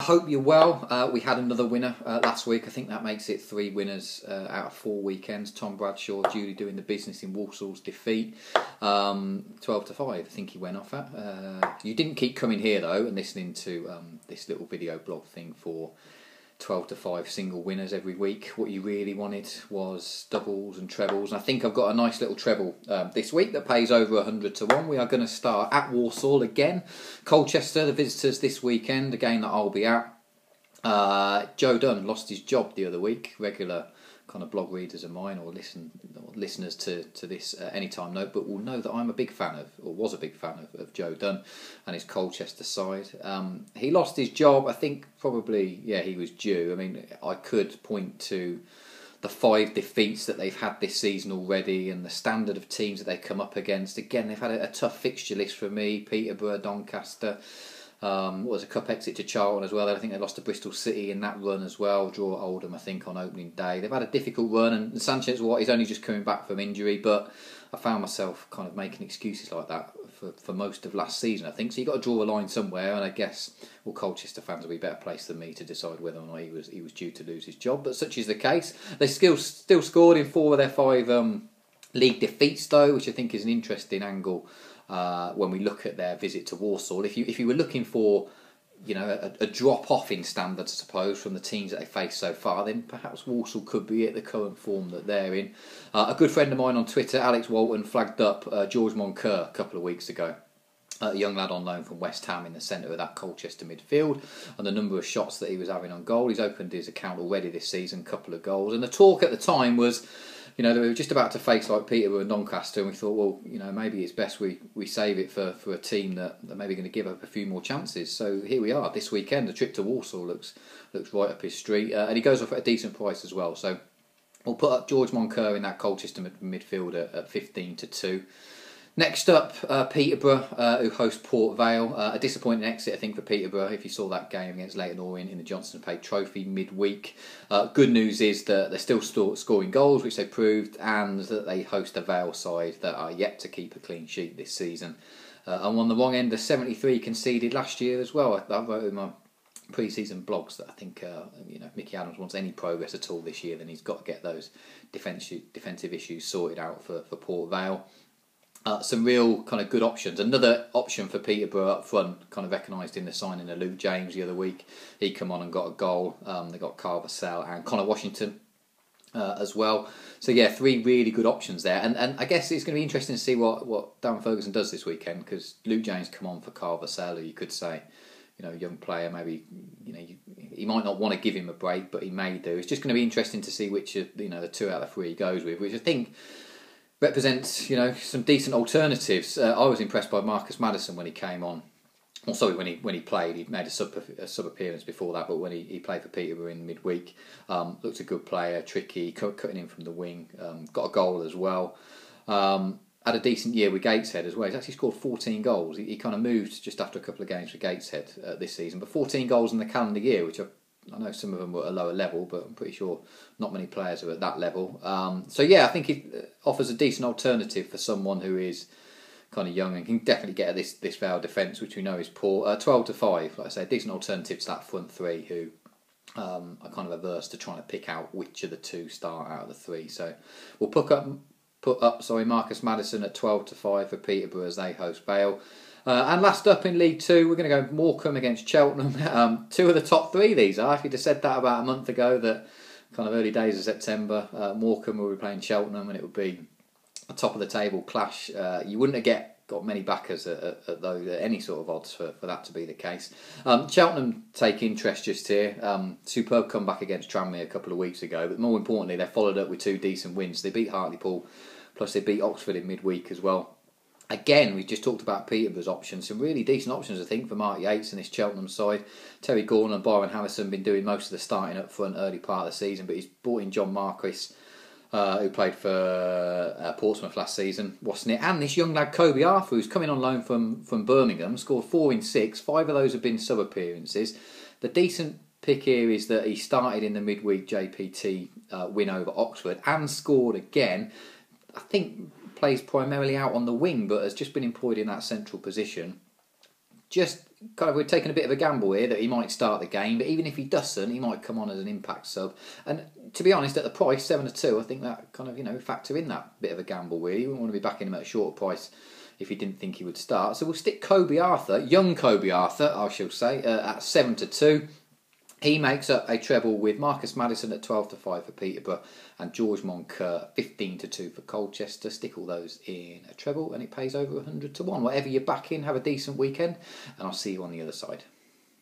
I hope you're well. We had another winner last week. I think that makes it 3 winners out of 4 weekends. Tom Bradshaw duly doing the business in Walsall's defeat. 12-5, I think he went off at. You didn't keep coming here though and listening to this little video blog thing for 12-5 single winners every week. What you really wanted was doubles and trebles. And I think I've got a nice little treble this week that pays over 100 to 1. We are going to start at Walsall again. Colchester, the visitors this weekend, a game that I'll be at. Joe Dunn lost his job the other week. Regular kind of blog readers of mine or listeners to this Anytime Note, but will know that I'm a big fan of, or was a big fan of Joe Dunn and his Colchester side. He lost his job, I think probably, he was due. I mean, I could point to the 5 defeats that they've had this season already and the standard of teams that they come up against. Again, they've had a tough fixture list for me. Peterborough, Doncaster. Was a cup exit to Charlton as well. I think they lost to Bristol City in that run as well. Draw at Oldham, I think, on opening day. They've had a difficult run, and Sanchez is only just coming back from injury. But I found myself kind of making excuses like that for most of last season, I think. So you've got to draw a line somewhere, and I guess Colchester fans will be better placed than me to decide whether or not he was due to lose his job. But such is the case. They still scored in 4 of their 5 league defeats, though, which I think is an interesting angle. When we look at their visit to Walsall, if you were looking for, a drop off in standards, I suppose, from the teams that they faced so far, then perhaps Walsall could be at the current form that they're in. A good friend of mine on Twitter, Alex Walton, flagged up George Moncur a couple of weeks ago. A young lad on loan from West Ham in the centre of that Colchester midfield, and the number of shots that he was having on goal. He's opened his account already this season, a couple of goals, and the talk at the time was, they were just about to face like Peterborough and Doncaster, and we thought, well, maybe it's best we save it for a team that are maybe going to give up a few more chances. So here we are this weekend. The trip to Walsall looks right up his street, and he goes off at a decent price as well. So we'll put up George Moncur in that Colchester midfield at 15-2. Next up, Peterborough, who host Port Vale. A disappointing exit, I think, for Peterborough, if you saw that game against Leyton Orient in the Johnson Pate Trophy midweek. Good news is that they're still scoring goals, which they proved, and that they host a Vale side that are yet to keep a clean sheet this season. And on the wrong end, the 73 conceded last year as well. I wrote in my pre-season blogs that I think, if Mickey Adams wants any progress at all this year, then he's got to get those defensive issues sorted out for Port Vale. Some real kind of good options. Another option for Peterborough up front, kind of recognised in the signing of Luke James the other week. He come on and got a goal. They got Carver Sell and Connor Washington as well. So 3 really good options there. And I guess it's going to be interesting to see what Dan Ferguson does this weekend, because Luke James come on for Carver Sell, who you could say, young player, maybe, he might not want to give him a break, but he may do. It's just going to be interesting to see which of, the 2 out of 3 he goes with, which I think represents, some decent alternatives. I was impressed by Marcus Maddison when he came on. Well, sorry, when he played, he made a sub appearance before that, but when he played for Peterborough in midweek, looked a good player, tricky, cutting in from the wing, got a goal as well. Had a decent year with Gateshead as well. He's actually scored 14 goals. He kind of moved just after a couple of games for Gateshead this season, but 14 goals in the calendar year, which I know some of them were at a lower level, but I'm pretty sure not many players are at that level. I think it offers a decent alternative for someone who is kind of young and can definitely get at this Vale defence, which we know is poor. 12-5, like I say, a decent alternative to that front 3 who are kind of averse to trying to pick out which of the 2 start out of the 3. So we'll put up Marcus Maddison at 12-5 for Peterborough as they host Vale. And last up in League 2, we're going to go Morecambe against Cheltenham. 2 of the top 3 these are. If you'd have said that about a month ago, that kind of early days of September, Morecambe will be playing Cheltenham and it would be a top of the table clash. You wouldn't have got many backers at any sort of odds for that to be the case. Cheltenham take interest just here. Superb comeback against Tranmere a couple of weeks ago, but more importantly, they followed up with 2 decent wins. They beat Hartlepool, plus they beat Oxford in midweek as well. Again, we just talked about Peterborough's options. Some really decent options, I think, for Mark Yates and this Cheltenham side. Terry Gordon and Byron Harrison have been doing most of the starting up front early part of the season, but he's brought in John Marquis, who played for Portsmouth last season, wasn't it? And this young lad, Kobe Arthur, who's coming on loan from Birmingham, scored 4 in 6. 5 of those have been sub-appearances. The decent pick here is that he started in the midweek JPT win over Oxford and scored again. I think plays primarily out on the wing, but has just been employed in that central position. just kind of we're taking a bit of a gamble here that he might start the game, but even if he doesn't, he might come on as an impact sub. And to be honest, at the price 7-2, I think that kind of factor in that bit of a gamble. Really, you wouldn't want to be backing him at a shorter price if he didn't think he would start. So we'll stick Kobe Arthur, young Kobe Arthur, I shall say, at 7-2. He makes up a treble with Marcus Maddison at 12-5 for Peterborough and George Moncur 15-2 for Colchester. Stick all those in a treble and it pays over 100-1. Whatever you're backing, have a decent weekend and I'll see you on the other side.